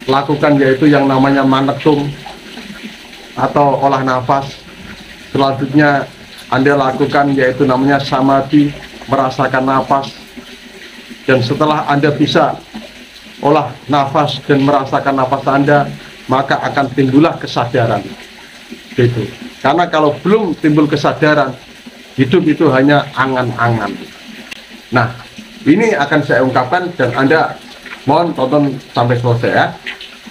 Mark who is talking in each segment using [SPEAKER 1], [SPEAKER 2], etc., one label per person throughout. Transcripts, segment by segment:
[SPEAKER 1] lakukan yaitu yang namanya manetum atau olah nafas. Selanjutnya Anda lakukan yaitu namanya samadhi, merasakan nafas. Dan setelah Anda bisa olah nafas dan merasakan nafas Anda, maka akan timbullah kesadaran. Gitu. Karena kalau belum timbul kesadaran, hidup itu hanya angan-angan. Nah, ini akan saya ungkapkan dan Anda mohon tonton sampai selesai ya.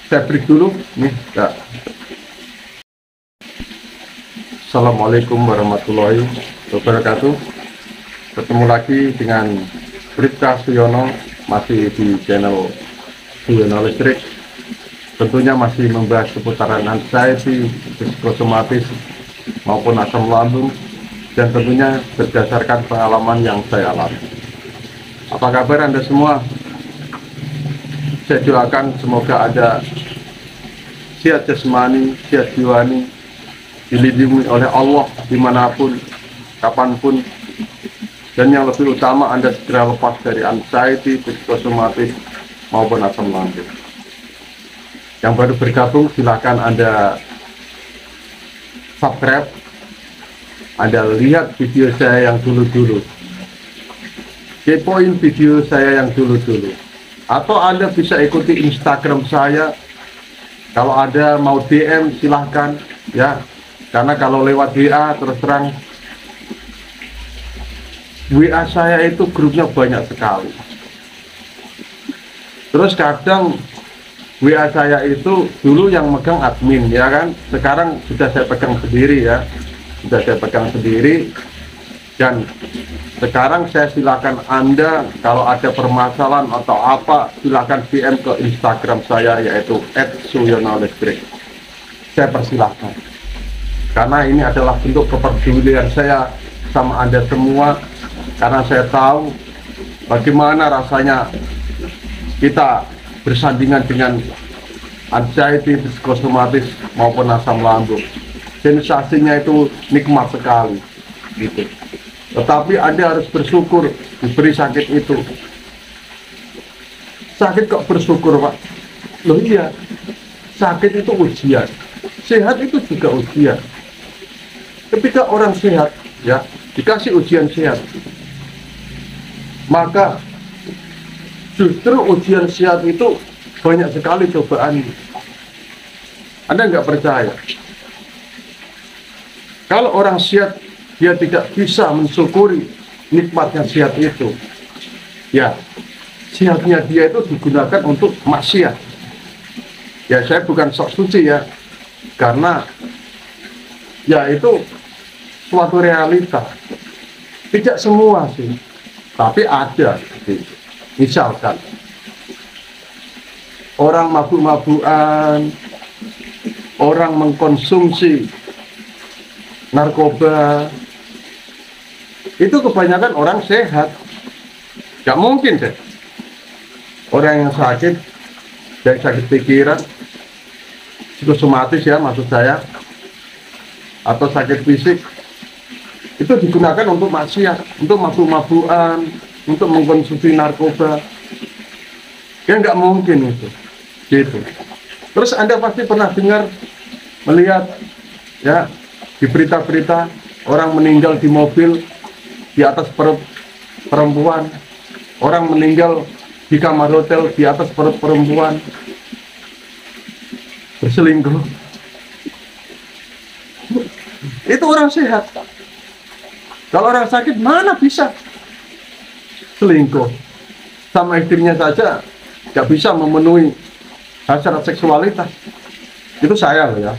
[SPEAKER 1] Saya break dulu nih ya. Assalamualaikum warahmatullahi wabarakatuh. Ketemu lagi dengan Bribka Suyono, masih di channel Suyono Listrik. Tentunya masih membahas seputaran anxiety, psikosomatis maupun asam lambung, dan tentunya berdasarkan pengalaman yang saya alami. Apa kabar Anda semua? Saya doakan semoga Anda sehat jasmani, sehat jiwani, dilindungi oleh Allah dimanapun, kapanpun, dan yang lebih utama Anda segera lepas dari anxiety, psikosomatis maupun asam lambung. Yang baru bergabung silahkan Anda subscribe, Anda lihat video saya yang dulu-dulu, kepoin video saya yang dulu-dulu, atau Anda bisa ikuti Instagram saya. Kalau Anda mau DM silahkan ya, karena kalau lewat WA terus terang WA saya itu grupnya banyak sekali. Terus kadang WA saya itu dulu yang megang admin ya kan, sekarang sudah saya pegang sendiri ya, sudah saya pegang sendiri. Dan sekarang saya silakan Anda kalau ada permasalahan atau apa silakan DM ke Instagram saya yaitu @suyonolistrik. Saya persilahkan, karena ini adalah bentuk kepedulian saya sama Anda semua, karena saya tahu bagaimana rasanya kita bersandingan dengan anxiety, psikosomatis maupun asam lambung. Sensasinya itu nikmat sekali gitu. Tetapi Anda harus bersyukur diberi sakit itu. Sakit kok bersyukur Pak? Loh iya, sakit itu ujian, sehat itu juga ujian. Ketika orang sehat ya dikasih ujian sehat, maka justru ujian sehat itu banyak sekali cobaan. Anda nggak percaya? Kalau orang sehat dia tidak bisa mensyukuri nikmatnya sehat itu, ya sehatnya dia itu digunakan untuk maksiat. Ya saya bukan sok suci ya, karena ya itu suatu realita. Tidak semua sih, tapi ada. Misalkan orang mabuk-mabukan, orang mengkonsumsi narkoba, itu kebanyakan orang sehat. Gak mungkin deh orang yang sakit, dari sakit pikiran, psikosomatis ya maksud saya, atau sakit fisik, itu digunakan untuk maksiat, untuk mabuk-mabukan, untuk mengkonsumsi narkoba. Ya nggak mungkin itu gitu. Terus Anda pasti pernah dengar, melihat ya di berita-berita orang meninggal di mobil di atas perut perempuan, orang meninggal di kamar hotel di atas perut perempuan, berselingkuh. Itu orang sehat. Kalau orang sakit mana bisa selingkuh? Sama istrinya saja nggak bisa memenuhi hasrat seksualitas. Itu saya loh ya,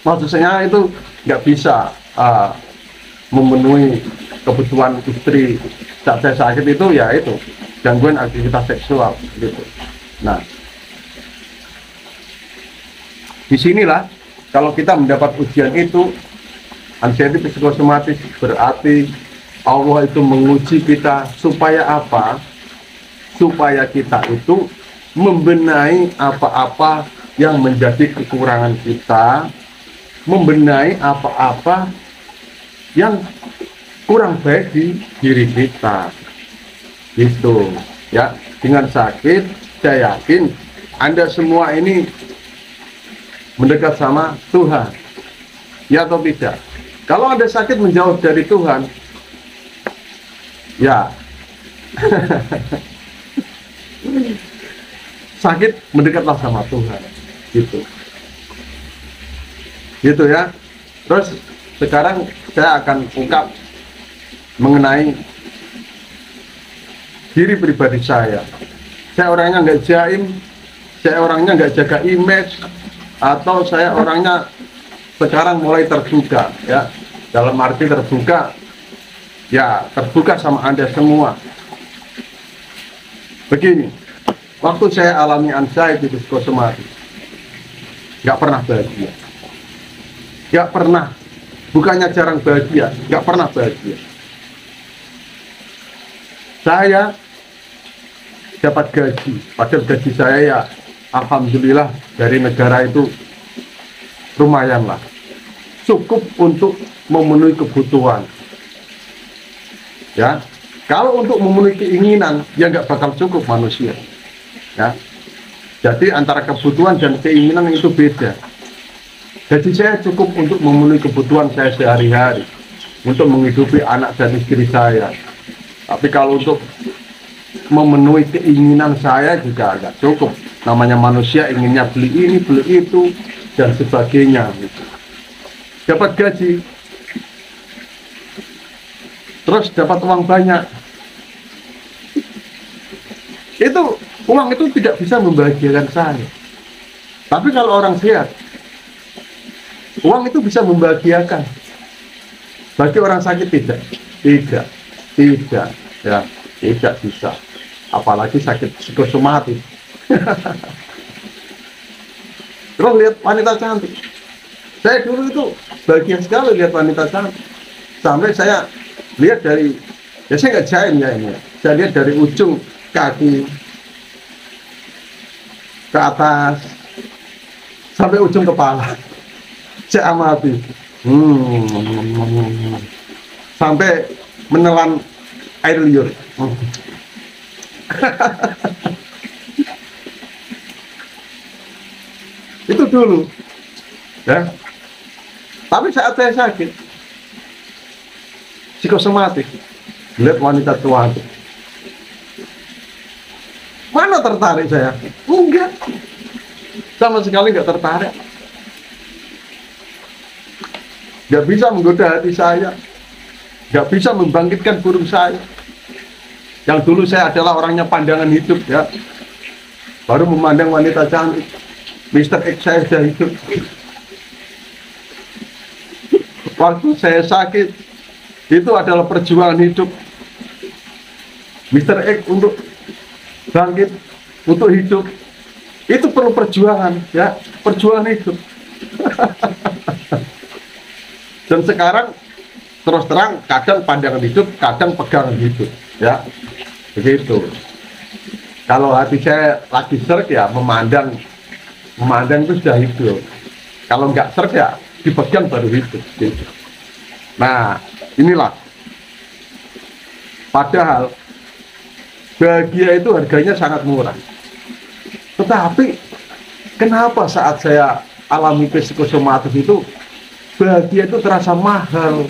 [SPEAKER 1] maksud saya itu nggak bisa memenuhi kebutuhan istri saat saya sakit. Itu ya itu gangguan aktivitas seksual gitu. Nah, disinilah kalau kita mendapat ujian itu, anxiety psikosomatis, berarti Allah itu menguji kita supaya apa? Supaya kita itu membenahi apa-apa yang menjadi kekurangan kita, membenahi apa-apa yang kurang baik di diri kita. Gitu ya. Dengan sakit saya yakin Anda semua ini mendekat sama Tuhan, ya atau tidak? Kalau Anda sakit menjauh dari Tuhan, ya sakit mendekatlah sama Tuhan, gitu ya. Terus sekarang saya akan ungkap mengenai diri pribadi saya. Saya orangnya nggak jaim, saya orangnya nggak jaga image, atau saya orangnya sekarang mulai terbuka, ya. Dalam arti terbuka, ya terbuka sama Anda semua. Begini, waktu saya alami anxiety psikosomatik, nggak pernah bahagia, nggak pernah. Bukannya jarang bahagia, nggak pernah bahagia. Saya dapat gaji, padahal gaji saya ya alhamdulillah dari negara itu lumayan lah, cukup untuk memenuhi kebutuhan. Ya, kalau untuk memenuhi keinginan ya nggak bakal cukup manusia. Ya, jadi antara kebutuhan dan keinginan itu beda. Gaji saya cukup untuk memenuhi kebutuhan saya sehari-hari, untuk menghidupi anak dan istri saya. Tapi kalau untuk memenuhi keinginan saya juga agak cukup. Namanya manusia inginnya beli ini, beli itu, dan sebagainya. Dapat gaji, terus dapat uang banyak. Uang itu tidak bisa membahagiakan saya. Tapi kalau orang sehat, uang itu bisa membahagiakan. Bagi orang sakit tidak, ya, tidak bisa. Apalagi sakit psikosomatis. Terus lihat wanita cantik. Saya dulu itu bahagia sekali lihat wanita cantik. Sampai saya lihat dari, ya saya nggak jaim ya ini. Saya lihat dari ujung kaki ke atas sampai ujung kepala. Saya amati, sampai menelan air liur. Itu dulu, ya. Tapi saat saya sakit psikosomatik, lihat wanita tua, mana tertarik saya? Enggak, sama sekali nggak tertarik. Nggak bisa menggoda hati saya, nggak bisa membangkitkan burung saya. Yang dulu saya adalah orangnya pandangan hidup, ya, baru memandang wanita cantik. Mr. X saya sudah hidup. Waktu saya sakit, itu adalah perjuangan hidup. Mr. X untuk bangkit, untuk hidup, itu perlu perjuangan, ya, perjuangan hidup. Dan sekarang terus terang kadang pandangan hidup, kadang pegangan hidup, ya, begitu. Kalau hati saya lagi serg ya memandang itu sudah hidup. Kalau nggak serg ya dipegang baru hidup, gitu. Nah, inilah. Padahal bahagia itu harganya sangat murah. Tetapi kenapa saat saya alami psikosomatis itu bahagia itu terasa mahal,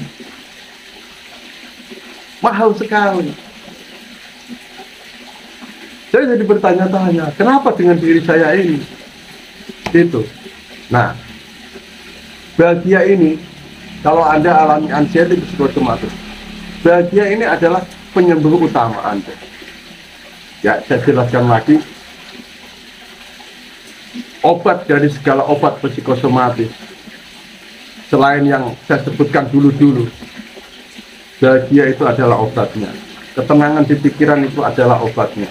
[SPEAKER 1] mahal sekali. Saya jadi bertanya-tanya, kenapa dengan diri saya ini? Itu. Nah, bahagia ini, kalau Anda alami anxiety psikosomatis, bahagia ini adalah penyembuh utama Anda. Ya, saya jelaskan lagi. Obat dari segala obat psikosomatis, selain yang saya sebutkan dulu-dulu, bahagia itu adalah obatnya. Ketenangan di pikiran itu adalah obatnya.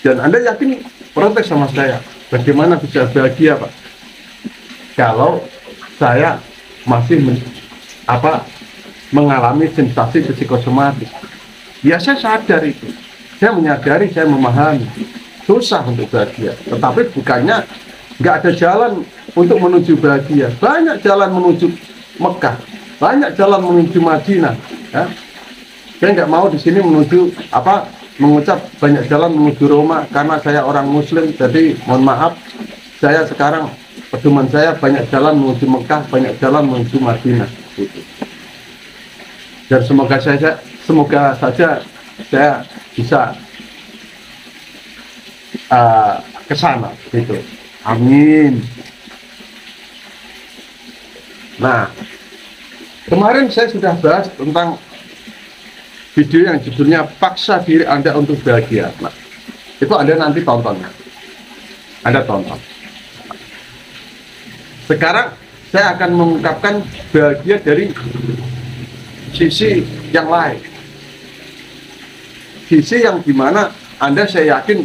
[SPEAKER 1] Dan Anda yakin protes sama saya, bagaimana bisa bahagia, Pak? Kalau saya masih mengalami sensasi psikosomatis. Ya, saya sadar itu. Saya menyadari, saya memahami. Susah untuk bahagia. Tetapi bukannya nggak ada jalan untuk menuju bahagia. Banyak jalan menuju Mekah, banyak jalan menuju Madinah. Ya. Saya nggak mau di sini menuju mengucap banyak jalan menuju Roma karena saya orang Muslim. Jadi mohon maaf, saya sekarang pedoman saya banyak jalan menuju Mekah, banyak jalan menuju Madinah. Gitu. Dan semoga saja saya bisa ke sana. Gitu. Amin. Nah, kemarin saya sudah bahas tentang video yang judulnya Paksa Diri Anda Untuk Bahagia. Nah, itu Anda nanti tonton. Anda tonton. Sekarang saya akan mengungkapkan bahagia dari sisi yang lain. Sisi yang dimana Anda, saya yakin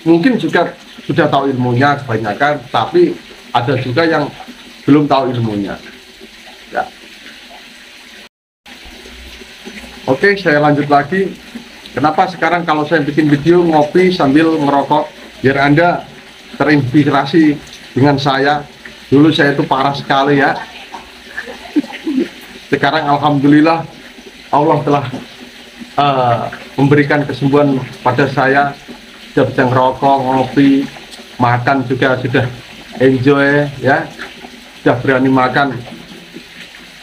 [SPEAKER 1] mungkin juga sudah tahu ilmunya kebanyakan, tapi ada juga yang belum tahu ilmunya. Ya. Oke, saya lanjut lagi. Kenapa sekarang kalau saya bikin video ngopi sambil ngerokok, biar Anda terinspirasi dengan saya. Dulu saya itu parah sekali ya. Sekarang alhamdulillah Allah telah memberikan kesembuhan pada saya. Sudah bisa ngerokok, ngopi, makan juga sudah enjoy ya. Sudah berani makan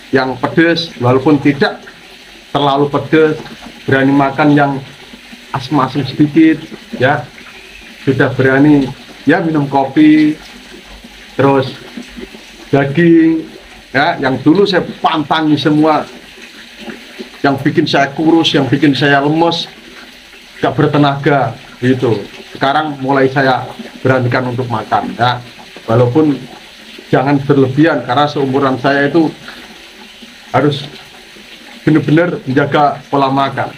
[SPEAKER 1] yang pedas walaupun tidak terlalu pedas, berani makan yang asam-asam sedikit ya, sudah berani ya minum kopi, terus daging ya, yang dulu saya pantangi semua, yang bikin saya kurus, yang bikin saya lemes, gak bertenaga gitu. Sekarang mulai saya beranikan untuk makan ya, walaupun jangan berlebihan karena seumuran saya itu harus benar-benar menjaga pola makan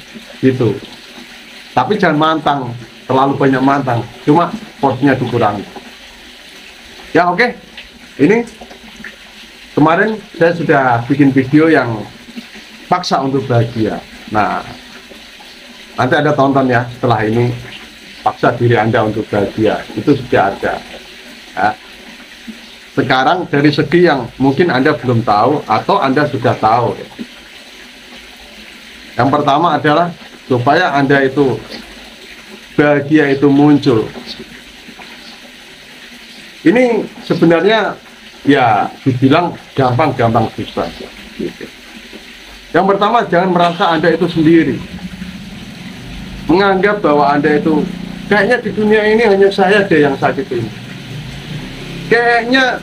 [SPEAKER 1] gitu. Tapi jangan mantang, terlalu banyak mantang, cuma porsinya dikurangi ya. Oke, ini kemarin saya sudah bikin video yang paksa untuk bahagia. Nah, nanti Anda tonton ya setelah ini, paksa diri Anda untuk bahagia, itu sudah ada ya. Sekarang dari segi yang mungkin Anda belum tahu atau Anda sudah tahu ya. Yang pertama adalah supaya Anda itu bahagia itu muncul. Ini sebenarnya ya dibilang gampang-gampang susah gitu. Yang pertama, jangan merasa Anda itu sendiri. Menganggap bahwa Anda itu kayaknya di dunia ini hanya saya deh yang sakit ini. Kayaknya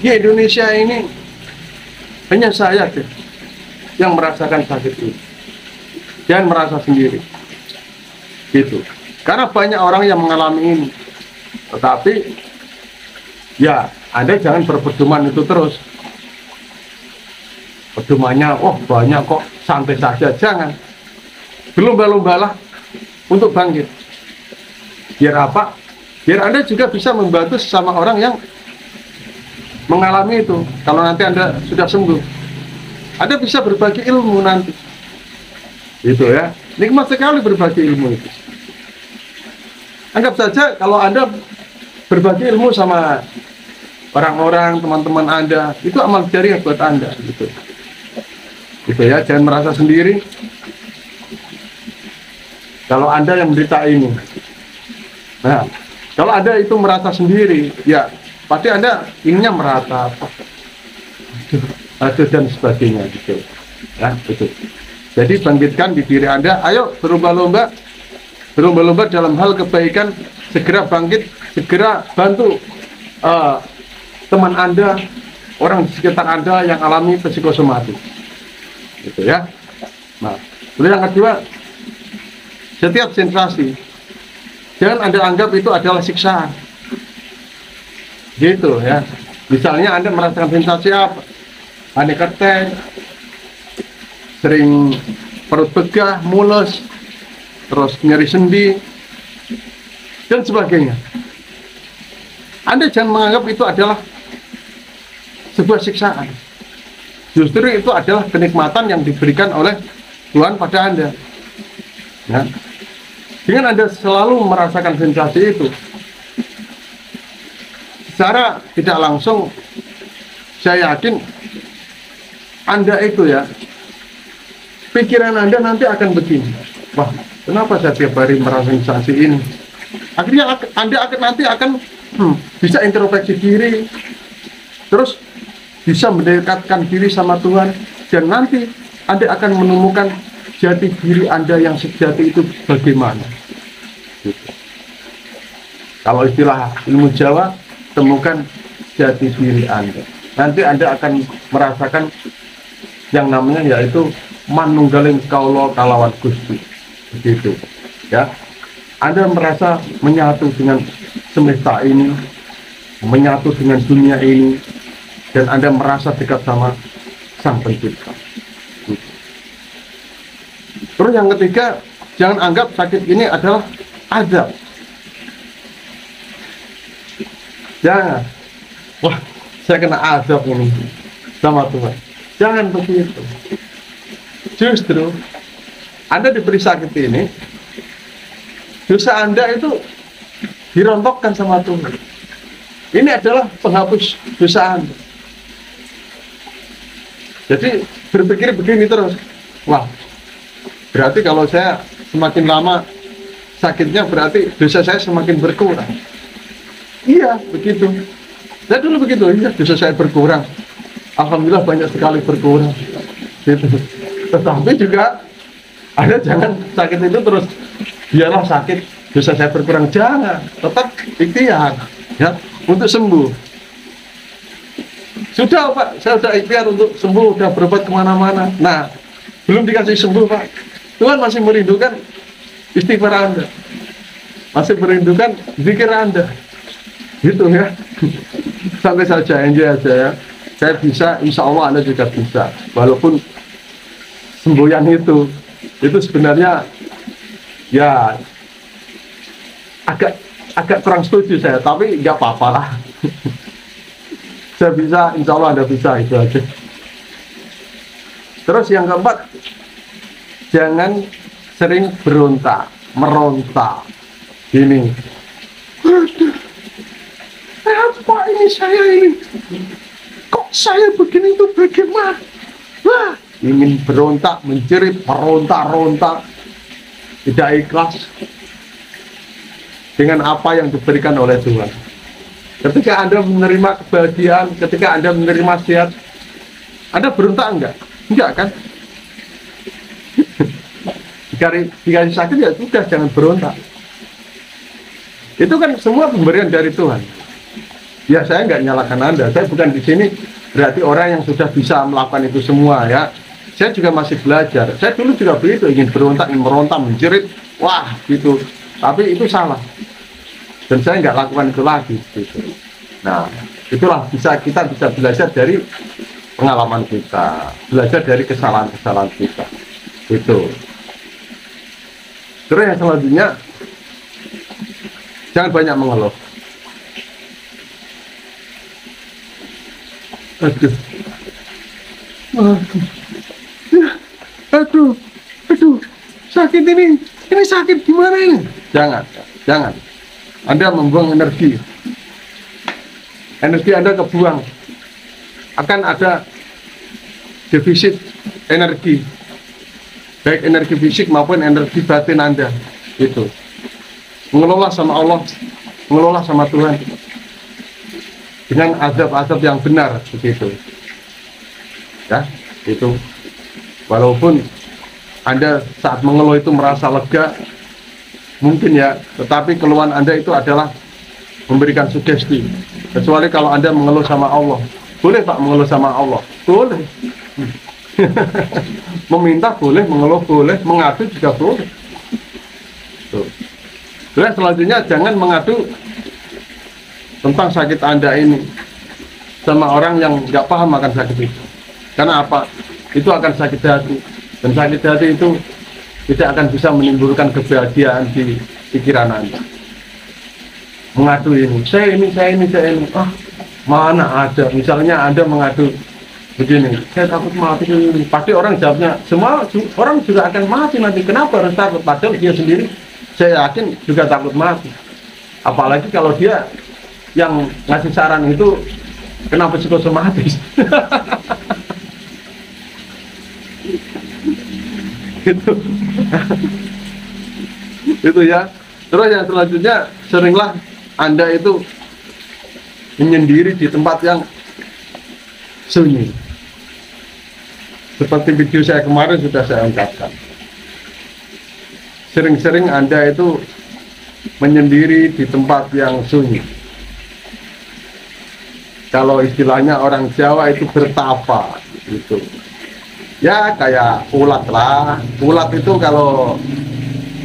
[SPEAKER 1] di Indonesia ini hanya saya deh yang merasakan sakit ini. Jangan merasa sendiri gitu, karena banyak orang yang mengalami ini. Tetapi ya Anda jangan berpedoman itu terus. Pedomannya oh banyak kok, santai saja. Jangan, berlomba-lombalah untuk bangkit. Biar apa? Biar Anda juga bisa membantu sesama orang yang mengalami itu. Kalau nanti Anda sudah sembuh, Anda bisa berbagi ilmu nanti. Itu ya, nikmat sekali berbagi ilmu itu. Anggap saja kalau Anda berbagi ilmu sama orang-orang, teman-teman Anda, itu amal jariah buat Anda gitu. Gitu ya, jangan merasa sendiri. Kalau Anda yang menderita ini, nah, kalau Anda itu merasa sendiri, ya pasti Anda inginnya merata, aduh dan sebagainya gitu. Ya, betul. Jadi bangkitkan di diri Anda, ayo berlomba-lomba dalam hal kebaikan, segera bangkit, segera bantu teman Anda, orang di sekitar Anda yang alami psikosomatik, gitu ya. Nah, lalu yang kedua, setiap sensasi jangan Anda anggap itu adalah siksaan, gitu ya. Misalnya Anda merasakan sensasi apa? Anda keteng, sering perut begah, mules, terus nyeri sendi, dan sebagainya. Anda jangan menganggap itu adalah sebuah siksaan. Justru itu adalah kenikmatan yang diberikan oleh Tuhan pada Anda. Ya. Dengan Anda selalu merasakan sensasi itu, secara tidak langsung, saya yakin Anda itu ya, pikiran Anda nanti akan begini, wah Kenapa saya tiap hari merasakan sensasi ini? Akhirnya Anda nanti akan bisa introspeksi diri, terus bisa mendekatkan diri sama Tuhan, dan nanti Anda akan menemukan jati diri Anda yang sejati itu bagaimana. Gitu. Kalau istilah ilmu Jawa, temukan jati diri Anda. Nanti Anda akan merasakan yang namanya yaitu manunggaling kaula kalawan Gusti. Begitu. Ya. Anda merasa menyatu dengan semesta ini, menyatu dengan dunia ini, dan Anda merasa dekat sama Sang Pencipta. Gitu. Terus yang ketiga, jangan anggap sakit ini adalah azab. Jangan. Wah, saya kena azab ini sama Tuhan. Jangan begitu. Justru Anda diberi sakit ini, dosa Anda itu dirontokkan sama Tuhan. Ini adalah penghapus dosa Anda. Jadi berpikir begini terus. Wah, berarti kalau saya semakin lama sakitnya, berarti dosa saya semakin berkurang. Iya, begitu. Saya dulu begitu, iya, dosa saya berkurang. Alhamdulillah banyak sekali berkurang. Gitu. Tetapi juga Anda jangan sakit itu terus biarlah sakit, dosa saya berkurang. Jangan, tetap ikhtiar ya untuk sembuh. Sudah Pak, saya sudah ikhtiar untuk sembuh, sudah berobat kemana-mana. Nah, belum dikasih sembuh Pak. Tuhan masih merindukan istighfar Anda, masih merindukan zikir Anda. Gitu ya. Sampai saja, enjoy aja ya. Saya bisa, insya Allah Anda juga bisa. Walaupun semboyan itu sebenarnya ya agak kurang setuju saya, tapi nggak apa-apa lah. Saya bisa, insya Allah Anda bisa, itu aja. Terus yang keempat, jangan sering meronta. Ini, apa ini saya ini? Kok saya begini itu bagaimana? Wah, ingin berontak, menjerit, meronta-ronta, tidak ikhlas dengan apa yang diberikan oleh Tuhan. Ketika Anda menerima kebahagiaan, ketika Anda menerima sehat, Anda berontak enggak? Enggak kan? Dikasih sakit ya sudah, jangan berontak. Itu kan semua pemberian dari Tuhan. Ya, saya nggak nyalakan Anda. Saya bukan di sini berarti orang yang sudah bisa melakukan itu semua ya. Saya juga masih belajar. Saya dulu juga begitu, ingin berontak, ingin meronta, menjerit, wah gitu. Tapi itu salah. Dan saya nggak lakukan itu lagi. Gitu. Nah, itulah kita bisa belajar dari pengalaman kita, belajar dari kesalahan-kesalahan kita. Itu. Terus yang selanjutnya, jangan banyak mengeluh. Aduh, sakit ini sakit gimana ini? Jangan. Anda membuang energi Anda kebuang, akan ada defisit energi, baik energi fisik maupun energi batin Anda. Itu mengelola sama Allah, mengelola sama Tuhan dengan azab-azab yang benar, begitu ya. Itu walaupun Anda saat mengeluh itu merasa lega mungkin ya, tetapi keluhan Anda itu adalah memberikan sugesti. Kecuali kalau Anda mengeluh sama Allah. Boleh Pak mengeluh sama Allah? Boleh. Meminta boleh, mengeluh boleh, mengadu juga boleh. Tuh. Terus selanjutnya, jangan mengadu tentang sakit Anda ini sama orang yang nggak paham akan sakit itu. Karena apa? Itu akan sakit hati, dan sakit hati itu tidak akan bisa menimbulkan kebahagiaan di pikiran Anda. Mengadu ini, saya ini, mana ada? Misalnya Anda mengadu begini, saya takut mati ini. Pasti orang jawabnya, semua orang juga akan mati nanti. Kenapa harus takut? Padahal dia sendiri, saya yakin juga takut mati. Apalagi kalau dia yang ngasih saran itu kenapa psikosomatis. Gitu. Itu ya. Terus yang selanjutnya, seringlah Anda itu menyendiri di tempat yang sunyi. Seperti video saya kemarin sudah saya ungkapkan. Sering-sering Anda itu menyendiri di tempat yang sunyi. Kalau istilahnya orang Jawa itu bertapa gitu. Ya kayak ulat lah. Ulat itu kalau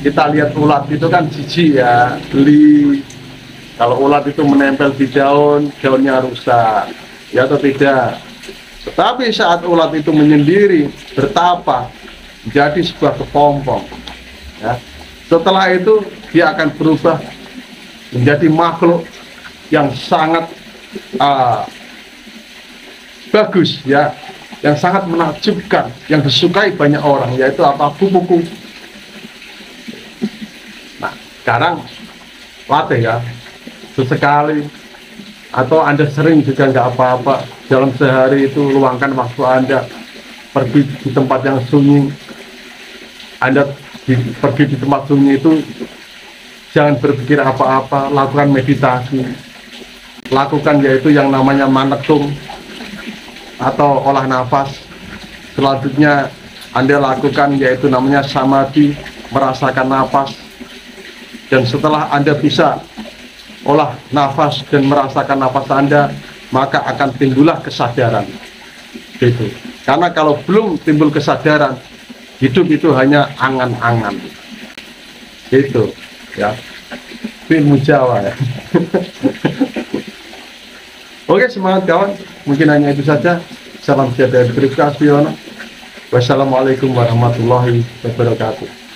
[SPEAKER 1] kita lihat ulat itu kan jijik ya, geli. Kalau ulat itu menempel di daun, daunnya rusak, ya atau tidak. Tetapi saat ulat itu menyendiri, bertapa, menjadi sebuah kepompong. Ya. Setelah itu dia akan berubah menjadi makhluk yang sangat bagus ya, yang sangat menakjubkan, yang disukai banyak orang, yaitu apa? Kupu-kupu. Nah, sekarang latih ya, sesekali atau Anda sering juga nggak apa-apa dalam sehari itu luangkan waktu Anda pergi di tempat yang sunyi. Anda pergi di tempat sunyi itu jangan berpikir apa-apa, lakukan meditasi, lakukan yaitu yang namanya manetung atau olah nafas. Selanjutnya Anda lakukan yaitu namanya samadhi, merasakan nafas. Dan setelah Anda bisa olah nafas dan merasakan nafas Anda, maka akan timbullah kesadaran gitu. Karena kalau belum timbul kesadaran, hidup itu hanya angan-angan gitu ya, ilmu Jawa ya. Oke, semangat kawan, mungkin hanya itu saja. Salam sejahtera dari Bribka Asbiono. Wassalamualaikum warahmatullahi wabarakatuh.